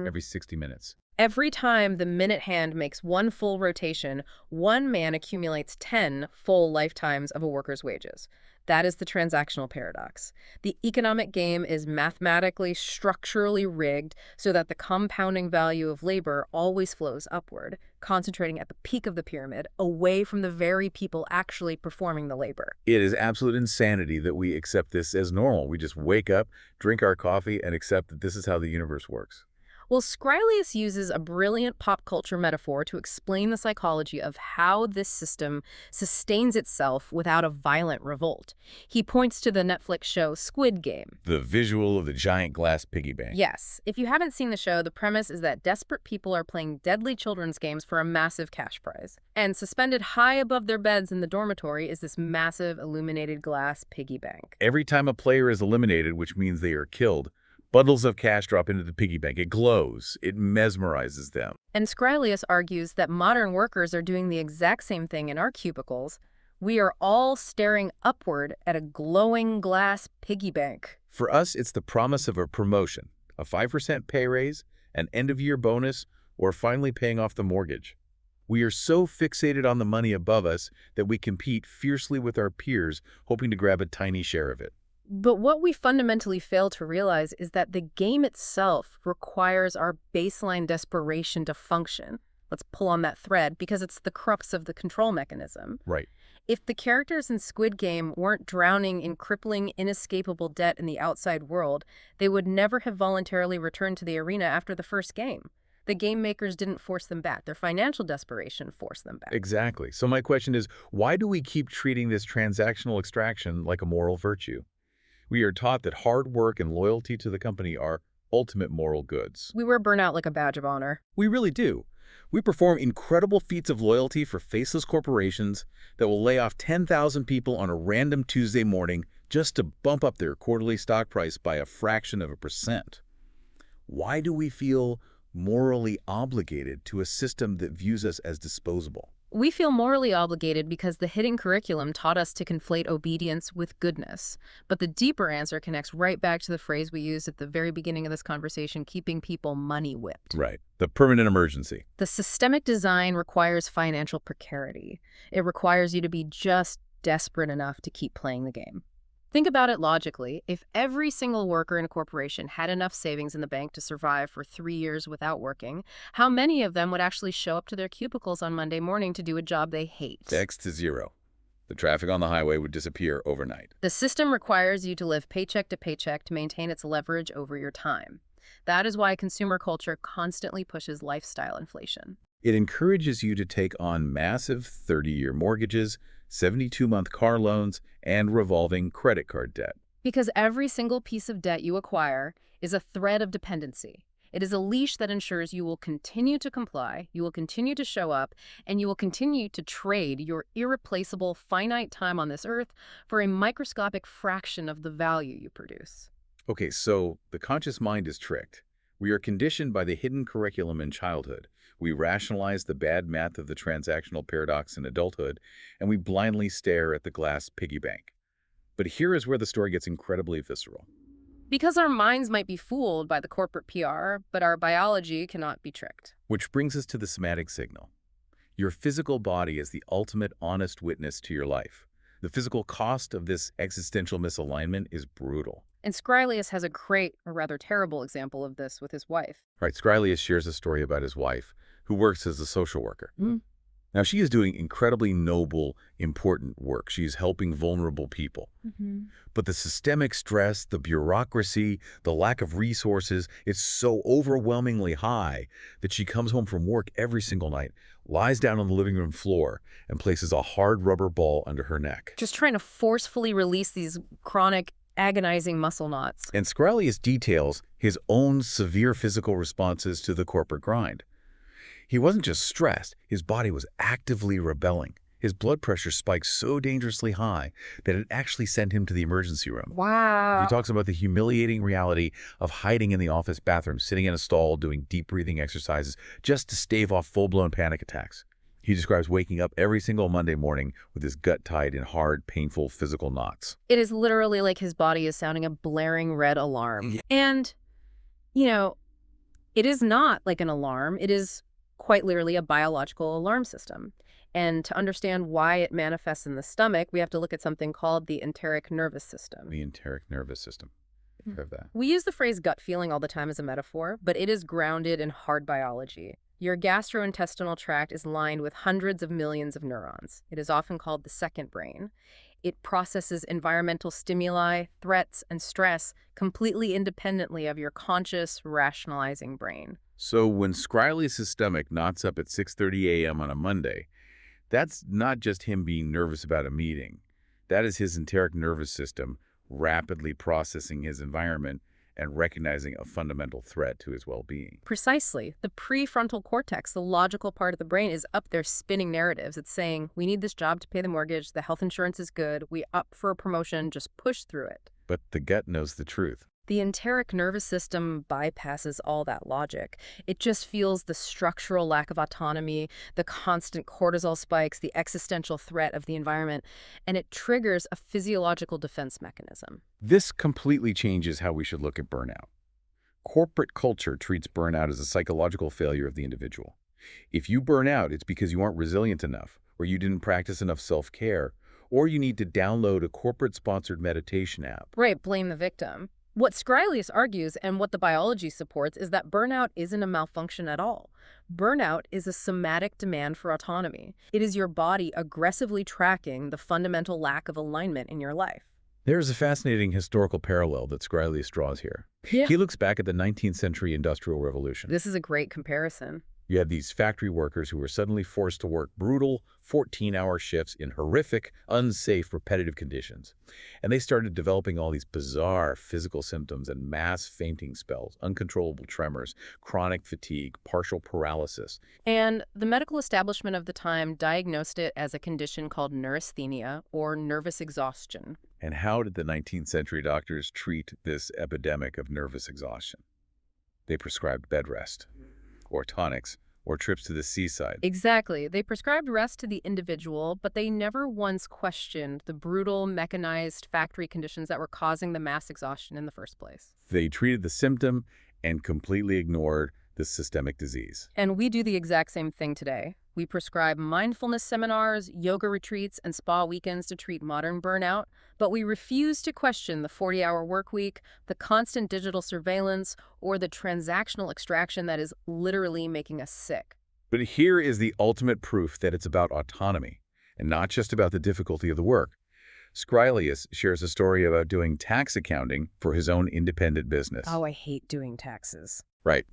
every 60 minutes. Every time the minute hand makes one full rotation, one man accumulates 10 full lifetimes of a worker's wages. That is the transactional paradox. The economic game is mathematically, structurally rigged so that the compounding value of labor always flows upward, concentrating at the peak of the pyramid, away from the very people actually performing the labor. It is absolute insanity that we accept this as normal. We just wake up, drink our coffee, and accept that this is how the universe works. Well, Scrylius uses a brilliant pop culture metaphor to explain the psychology of how this system sustains itself without a violent revolt. He points to the Netflix show Squid Game. The visual of the giant glass piggy bank. Yes. If you haven't seen the show, the premise is that desperate people are playing deadly children's games for a massive cash prize. And suspended high above their beds in the dormitory is this massive illuminated glass piggy bank. Every time a player is eliminated, which means they are killed, bundles of cash drop into the piggy bank. It glows. It mesmerizes them. And Scrylius argues that modern workers are doing the exact same thing in our cubicles. We are all staring upward at a glowing glass piggy bank. For us, it's the promise of a promotion, a 5% pay raise, an end-of-year bonus, or finally paying off the mortgage. We are so fixated on the money above us that we compete fiercely with our peers, hoping to grab a tiny share of it. But what we fundamentally fail to realize is that the game itself requires our baseline desperation to function. Let's pull on that thread because it's the crux of the control mechanism. Right. If the characters in Squid Game weren't drowning in crippling, inescapable debt in the outside world, they would never have voluntarily returned to the arena after the first game. The game makers didn't force them back. Their financial desperation forced them back. Exactly. So my question is, why do we keep treating this transactional extraction like a moral virtue? We are taught that hard work and loyalty to the company are ultimate moral goods. We wear burnout like a badge of honor. We really do. We perform incredible feats of loyalty for faceless corporations that will lay off 10,000 people on a random Tuesday morning just to bump up their quarterly stock price by a fraction of a percent. Why do we feel morally obligated to a system that views us as disposable? We feel morally obligated because the hidden curriculum taught us to conflate obedience with goodness. But the deeper answer connects right back to the phrase we used at the very beginning of this conversation, keeping people money whipped. Right. The permanent emergency. The systemic design requires financial precarity. It requires you to be just desperate enough to keep playing the game. Think about it logically. If every single worker in a corporation had enough savings in the bank to survive for 3 years without working, how many of them would actually show up to their cubicles on Monday morning to do a job they hate? X to zero. The traffic on the highway would disappear overnight. The system requires you to live paycheck to paycheck to maintain its leverage over your time. That is why consumer culture constantly pushes lifestyle inflation. It encourages you to take on massive 30-year mortgages, 72-month car loans, and revolving credit card debt. Because every single piece of debt you acquire is a thread of dependency. It is a leash that ensures you will continue to comply, you will continue to show up, and you will continue to trade your irreplaceable finite time on this earth for a microscopic fraction of the value you produce. Okay, so the conscious mind is tricked. We are conditioned by the hidden curriculum in childhood. We rationalize the bad math of the transactional paradox in adulthood, and we blindly stare at the glass piggy bank. But here is where the story gets incredibly visceral. Because our minds might be fooled by the corporate PR, but our biology cannot be tricked. Which brings us to the somatic signal. Your physical body is the ultimate honest witness to your life. The physical cost of this existential misalignment is brutal. And Scrylius has a great, or rather terrible, example of this with his wife. Right, Scrylius shares a story about his wife, who works as a social worker. Now, she is doing incredibly noble, important work. She is helping vulnerable people. But the systemic stress, the bureaucracy, the lack of resources, it's so overwhelmingly high that she comes home from work every single night, lies down on the living room floor, and places a hard rubber ball under her neck. Just trying to forcefully release these chronic, agonizing muscle knots. And Scrylius details his own severe physical responses to the corporate grind. He wasn't just stressed, his body was actively rebelling. His blood pressure spiked so dangerously high that it actually sent him to the emergency room. Wow. He talks about the humiliating reality of hiding in the office bathroom, sitting in a stall, doing deep breathing exercises just to stave off full-blown panic attacks. He describes waking up every single Monday morning with his gut tied in hard, painful physical knots. It is literally like his body is sounding a blaring red alarm. Yeah. And, you know, it is not like an alarm. It is quite literally a biological alarm system. And to understand why it manifests in the stomach, we have to look at something called the enteric nervous system. The enteric nervous system. I've heard of that. We use the phrase gut feeling all the time as a metaphor, but it is grounded in hard biology. Your gastrointestinal tract is lined with hundreds of millions of neurons. It is often called the second brain. It processes environmental stimuli, threats, and stress completely independently of your conscious, rationalizing brain. So when Scrylius' stomach knots up at 6:30 a.m. on a Monday, that's not just him being nervous about a meeting. That is his enteric nervous system rapidly processing his environment and recognizing a fundamental threat to his well-being. Precisely. The prefrontal cortex, the logical part of the brain, is up there spinning narratives. It's saying, we need this job to pay the mortgage, the health insurance is good, we up for a promotion, just push through it. But the gut knows the truth. The enteric nervous system bypasses all that logic. It just feels the structural lack of autonomy, the constant cortisol spikes, the existential threat of the environment, and it triggers a physiological defense mechanism. This completely changes how we should look at burnout. Corporate culture treats burnout as a psychological failure of the individual. If you burn out, it's because you aren't resilient enough, or you didn't practice enough self-care, or you need to download a corporate-sponsored meditation app. Right, blame the victim. What Scrylius argues and what the biology supports is that burnout isn't a malfunction at all. Burnout is a somatic demand for autonomy. It is your body aggressively tracking the fundamental lack of alignment in your life. There's a fascinating historical parallel that Scrylius draws here. Yeah. He looks back at the 19th century Industrial Revolution. This is a great comparison. You had these factory workers who were suddenly forced to work brutal 14-hour shifts in horrific, unsafe, repetitive conditions. And they started developing all these bizarre physical symptoms and mass fainting spells, uncontrollable tremors, chronic fatigue, partial paralysis. And the medical establishment of the time diagnosed it as a condition called neurasthenia, or nervous exhaustion. And how did the 19th century doctors treat this epidemic of nervous exhaustion? They prescribed bed rest, or tonics, or trips to the seaside. Exactly. They prescribed rest to the individual, but they never once questioned the brutal, mechanized factory conditions that were causing the mass exhaustion in the first place. They treated the symptom and completely ignored the systemic disease. And we do the exact same thing today. We prescribe mindfulness seminars, yoga retreats, and spa weekends to treat modern burnout, but we refuse to question the 40-hour work week, the constant digital surveillance, or the transactional extraction that is literally making us sick. But here is the ultimate proof that it's about autonomy, and not just about the difficulty of the work. Scrylius shares a story about doing tax accounting for his own independent business. Oh, I hate doing taxes. Right.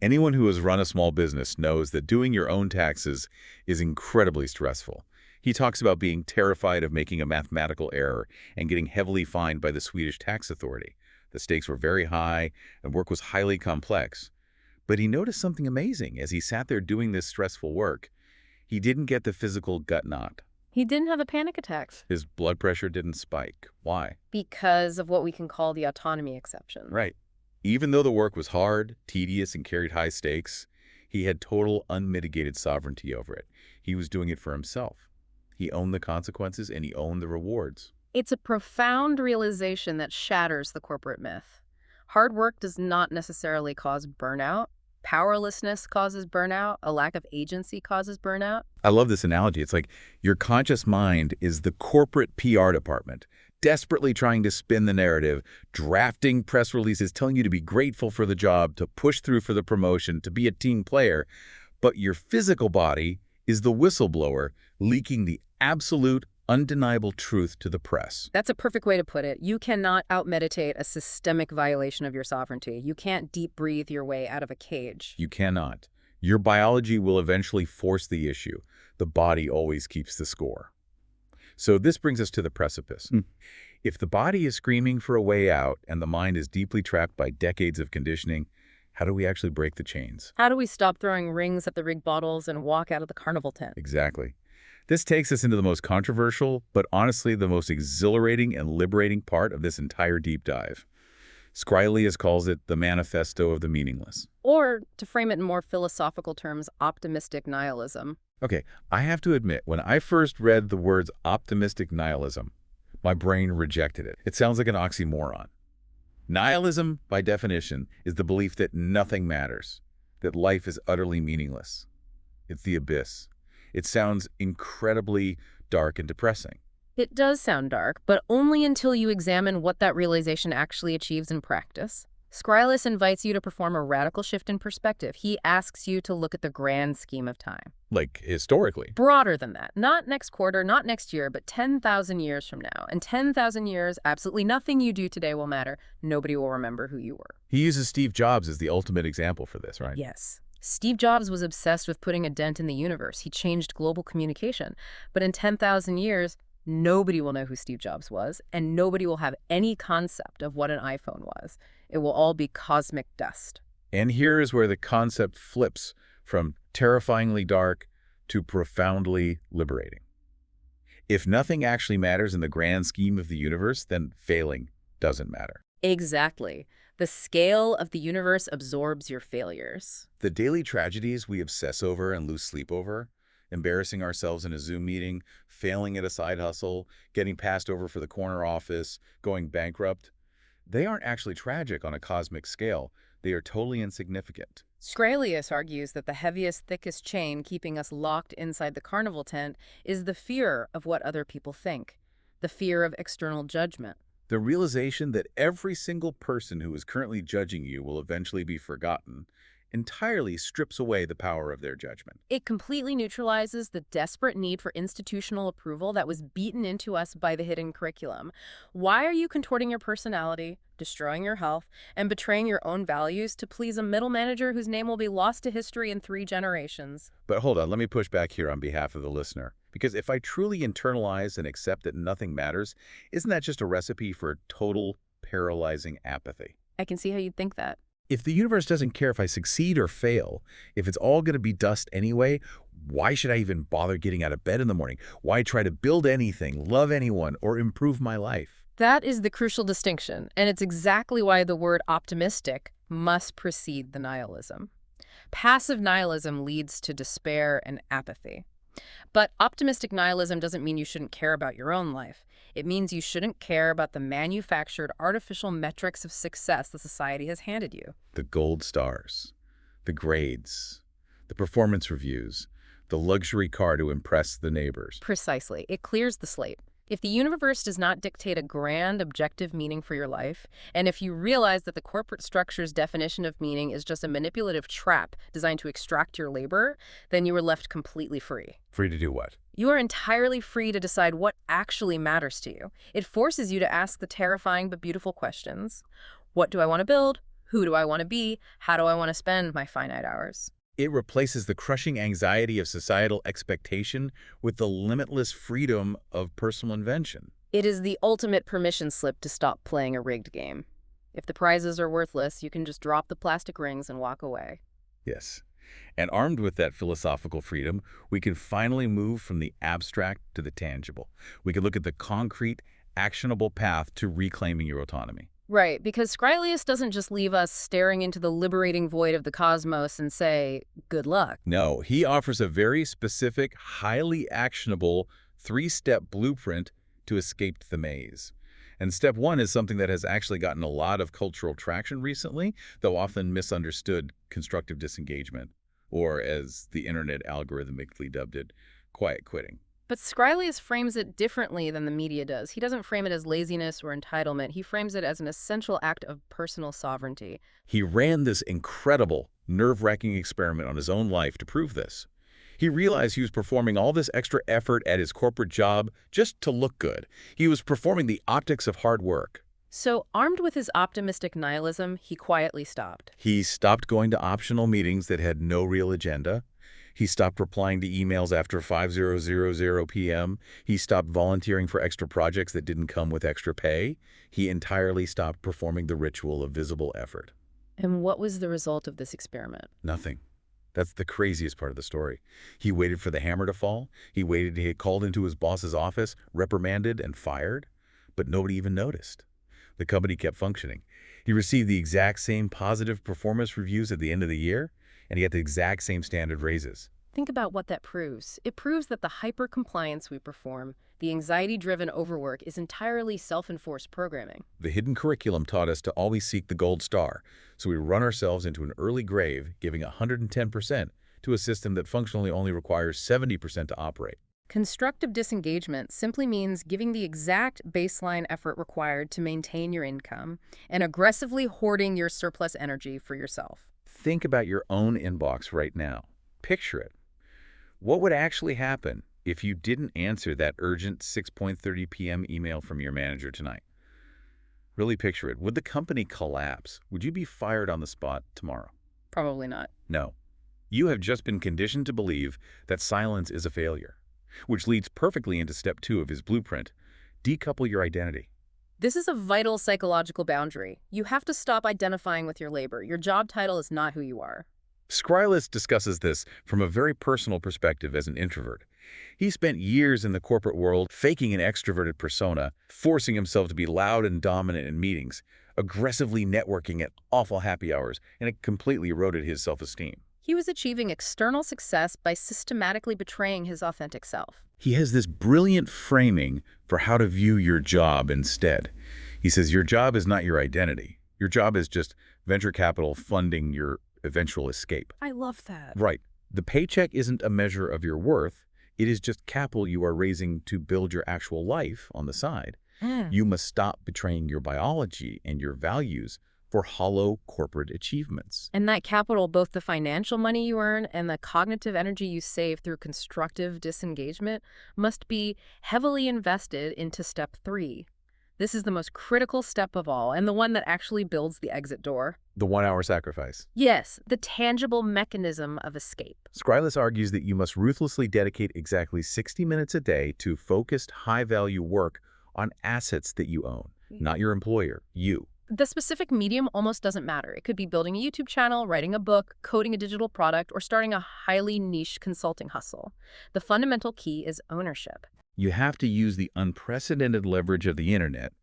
Anyone who has run a small business knows that doing your own taxes is incredibly stressful. He talks about being terrified of making a mathematical error and getting heavily fined by the Swedish tax authority. The stakes were very high and work was highly complex. But he noticed something amazing as he sat there doing this stressful work. He didn't get the physical gut knot. He didn't have the panic attacks. His blood pressure didn't spike. Why? Because of what we can call the autonomy exception. Right. Even though the work was hard, tedious, and carried high stakes, he had total unmitigated sovereignty over it. He was doing it for himself. He owned the consequences and he owned the rewards. It's a profound realization that shatters the corporate myth. Hard work does not necessarily cause burnout. Powerlessness causes burnout. A lack of agency causes burnout. I love this analogy. It's like your conscious mind is the corporate PR department, desperately trying to spin the narrative, drafting press releases, telling you to be grateful for the job, to push through for the promotion, to be a team player. But your physical body is the whistleblower, leaking the absolute, undeniable truth to the press. That's a perfect way to put it. You cannot out-meditate a systemic violation of your sovereignty. You can't deep breathe your way out of a cage. You cannot. Your biology will eventually force the issue. The body always keeps the score. So this brings us to the precipice. If the body is screaming for a way out and the mind is deeply trapped by decades of conditioning, how do we actually break the chains? How do we stop throwing rings at the rigged bottles and walk out of the carnival tent? Exactly. This takes us into the most controversial, but honestly the most exhilarating and liberating part of this entire deep dive. Scrylius calls it the manifesto of the meaningless. Or, to frame it in more philosophical terms, optimistic nihilism. Okay, I have to admit, when I first read the words optimistic nihilism, my brain rejected it. It sounds like an oxymoron. Nihilism, by definition, is the belief that nothing matters, that life is utterly meaningless. It's the abyss. It sounds incredibly dark and depressing. It does sound dark, but only until you examine what that realization actually achieves in practice. Scrylius invites you to perform a radical shift in perspective. He asks you to look at the grand scheme of time. Like, historically. Broader than that. Not next quarter, not next year, but 10,000 years from now. In 10,000 years, absolutely nothing you do today will matter. Nobody will remember who you were. He uses Steve Jobs as the ultimate example for this, right? Yes. Steve Jobs was obsessed with putting a dent in the universe. He changed global communication. But in 10,000 years, nobody will know who Steve Jobs was, and nobody will have any concept of what an iPhone was. It will all be cosmic dust. And here is where the concept flips from terrifyingly dark to profoundly liberating. If nothing actually matters in the grand scheme of the universe, then failing doesn't matter. Exactly. The scale of the universe absorbs your failures. The daily tragedies we obsess over and lose sleep over, embarrassing ourselves in a Zoom meeting, failing at a side hustle, getting passed over for the corner office, going bankrupt, they aren't actually tragic on a cosmic scale. They are totally insignificant. Scralius argues that the heaviest, thickest chain keeping us locked inside the carnival tent is the fear of what other people think, the fear of external judgment. The realization that every single person who is currently judging you will eventually be forgotten entirely strips away the power of their judgment. It completely neutralizes the desperate need for institutional approval that was beaten into us by the hidden curriculum. Why are you contorting your personality, destroying your health, and betraying your own values to please a middle manager whose name will be lost to history in 3 generations? But hold on, let me push back here on behalf of the listener. Because if I truly internalize and accept that nothing matters, isn't that just a recipe for total paralyzing apathy? I can see how you'd think that. If the universe doesn't care if I succeed or fail, if it's all going to be dust anyway, why should I even bother getting out of bed in the morning? Why try to build anything, love anyone, or improve my life? That is the crucial distinction, and it's exactly why the word optimistic must precede the nihilism. Passive nihilism leads to despair and apathy. But optimistic nihilism doesn't mean you shouldn't care about your own life. It means you shouldn't care about the manufactured artificial metrics of success the society has handed you. The gold stars, the grades, the performance reviews, the luxury car to impress the neighbors. Precisely. It clears the slate. If the universe does not dictate a grand, objective meaning for your life, and if you realize that the corporate structure's definition of meaning is just a manipulative trap designed to extract your labor, then you are left completely free. Free to do what? You are entirely free to decide what actually matters to you. It forces you to ask the terrifying but beautiful questions. What do I want to build? Who do I want to be? How do I want to spend my finite hours? It replaces the crushing anxiety of societal expectation with the limitless freedom of personal invention. It is the ultimate permission slip to stop playing a rigged game. If the prizes are worthless, you can just drop the plastic rings and walk away. Yes. And armed with that philosophical freedom, we can finally move from the abstract to the tangible. We can look at the concrete, actionable path to reclaiming your autonomy. Right, because Scralius doesn't just leave us staring into the liberating void of the cosmos and say, good luck. No, he offers a very specific, highly actionable 3-step blueprint to escape the maze. And step 1 is something that has actually gotten a lot of cultural traction recently, though often misunderstood: constructive disengagement, or as the internet algorithmically dubbed it, quiet quitting. But Scralius frames it differently than the media does. He doesn't frame it as laziness or entitlement. He frames it as an essential act of personal sovereignty. He ran this incredible, nerve-wracking experiment on his own life to prove this. He realized he was performing all this extra effort at his corporate job just to look good. He was performing the optics of hard work. So, armed with his optimistic nihilism, he quietly stopped. He stopped going to optional meetings that had no real agenda. He stopped replying to emails after 5:00 p.m. He stopped volunteering for extra projects that didn't come with extra pay. He entirely stopped performing the ritual of visible effort. And what was the result of this experiment? Nothing. That's the craziest part of the story. He waited for the hammer to fall. He waited to get called into his boss's office, reprimanded, and fired. But nobody even noticed. The company kept functioning. He received the exact same positive performance reviews at the end of the year, and he got the exact same standard raises. Think about what that proves. It proves that the hyper-compliance we perform, the anxiety-driven overwork, is entirely self-enforced programming. The hidden curriculum taught us to always seek the gold star, so we run ourselves into an early grave, giving 110% to a system that functionally only requires 70% to operate. Constructive disengagement simply means giving the exact baseline effort required to maintain your income and aggressively hoarding your surplus energy for yourself. Think about your own inbox right now. Picture it. What would actually happen if you didn't answer that urgent 6:30 p.m. email from your manager tonight? Really picture it. Would the company collapse? Would you be fired on the spot tomorrow? Probably not. No. You have just been conditioned to believe that silence is a failure, which leads perfectly into step 2 of his blueprint: decouple your identity. This is a vital psychological boundary. You have to stop identifying with your labor. Your job title is not who you are. Scralius discusses this from a very personal perspective as an introvert. He spent years in the corporate world faking an extroverted persona, forcing himself to be loud and dominant in meetings, aggressively networking at awful happy hours, and it completely eroded his self-esteem. He was achieving external success by systematically betraying his authentic self. He has this brilliant framing for how to view your job instead. He says your job is not your identity. Your job is just venture capital funding your eventual escape. I love that. Right. The paycheck isn't a measure of your worth. It is just capital you are raising to build your actual life on the side. You must stop betraying your biology and your values for hollow corporate achievements. And that capital, both the financial money you earn and the cognitive energy you save through constructive disengagement, must be heavily invested into step 3. This is the most critical step of all, and the one that actually builds the exit door. The 1-hour sacrifice. Yes, the tangible mechanism of escape. Scrylis argues that you must ruthlessly dedicate exactly 60 minutes a day to focused, high-value work on assets that you own, not your employer, you. The specific medium almost doesn't matter. It could be building a YouTube channel, writing a book, coding a digital product, or starting a highly niche consulting hustle. The fundamental key is ownership. You have to use the unprecedented leverage of the internet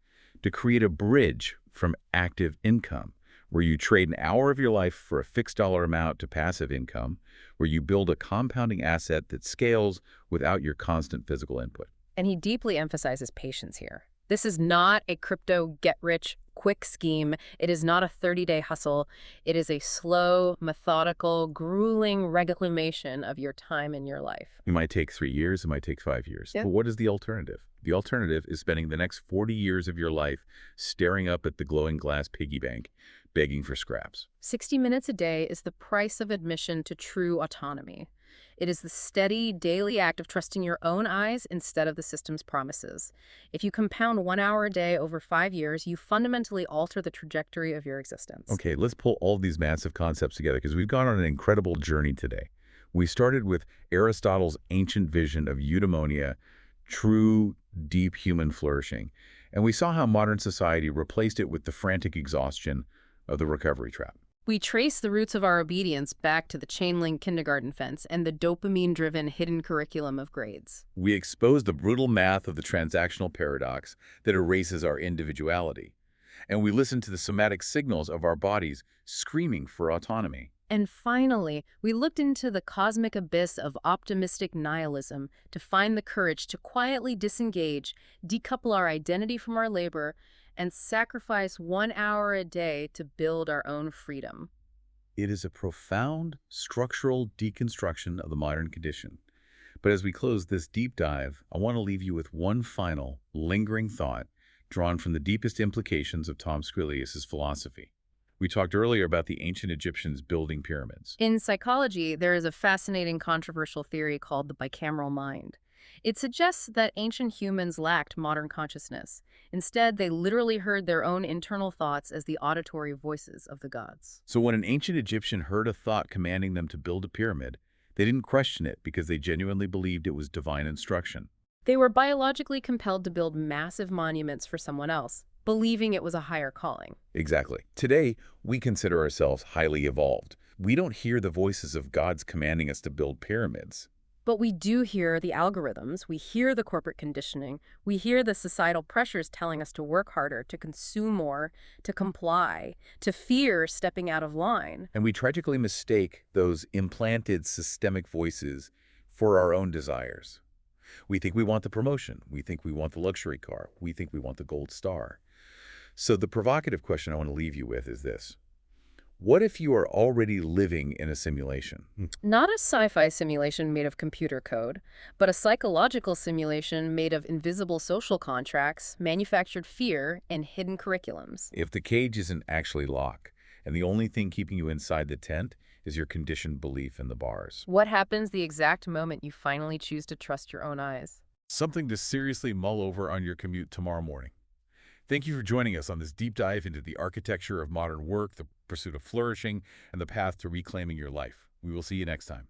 to create a bridge from active income, where you trade an hour of your life for a fixed dollar amount to passive income, where you build a compounding asset that scales without your constant physical input. And he deeply emphasizes patience here. This is not a crypto get-rich-quick scheme. It is not a 30-day hustle. It is a slow, methodical, grueling reclamation of your time in your life. It might take 3 years, it might take 5 years. Yeah. But what is the alternative? The alternative is spending the next 40 years of your life staring up at the glowing glass piggy bank, begging for scraps. 60 minutes a day is the price of admission to true autonomy. It is the steady, daily act of trusting your own eyes instead of the system's promises. If you compound 1 hour a day over 5 years, you fundamentally alter the trajectory of your existence. Okay, let's pull all these massive concepts together because we've gone on an incredible journey today. We started with Aristotle's ancient vision of eudaimonia, true, deep human flourishing, and we saw how modern society replaced it with the frantic exhaustion of the recovery trap. We trace the roots of our obedience back to the chain-link kindergarten fence and the dopamine-driven hidden curriculum of grades. We exposed the brutal math of the transactional paradox that erases our individuality. And we listened to the somatic signals of our bodies screaming for autonomy. And finally, we looked into the cosmic abyss of optimistic nihilism to find the courage to quietly disengage, decouple our identity from our labor, and sacrifice 1 hour a day to build our own freedom. It is a profound structural deconstruction of the modern condition. But as we close this deep dive, I want to leave you with one final, lingering thought drawn from the deepest implications of Tom Scrylius's philosophy. We talked earlier about the ancient Egyptians building pyramids. In psychology, there is a fascinating controversial theory called the bicameral mind. It suggests that ancient humans lacked modern consciousness. Instead, they literally heard their own internal thoughts as the auditory voices of the gods. So when an ancient Egyptian heard a thought commanding them to build a pyramid, they didn't question it because they genuinely believed it was divine instruction. They were biologically compelled to build massive monuments for someone else, believing it was a higher calling. Exactly. Today, we consider ourselves highly evolved. We don't hear the voices of gods commanding us to build pyramids. But we do hear the algorithms, we hear the corporate conditioning, we hear the societal pressures telling us to work harder, to consume more, to comply, to fear stepping out of line. And we tragically mistake those implanted systemic voices for our own desires. We think we want the promotion. We think we want the luxury car. We think we want the gold star. So the provocative question I want to leave you with is this. What if you are already living in a simulation? Not a sci-fi simulation made of computer code, but a psychological simulation made of invisible social contracts, manufactured fear, and hidden curriculums. If the cage isn't actually locked, and the only thing keeping you inside the tent is your conditioned belief in the bars. What happens the exact moment you finally choose to trust your own eyes? Something to seriously mull over on your commute tomorrow morning. Thank you for joining us on this deep dive into the architecture of modern work, the pursuit of flourishing, and the path to reclaiming your life. We will see you next time.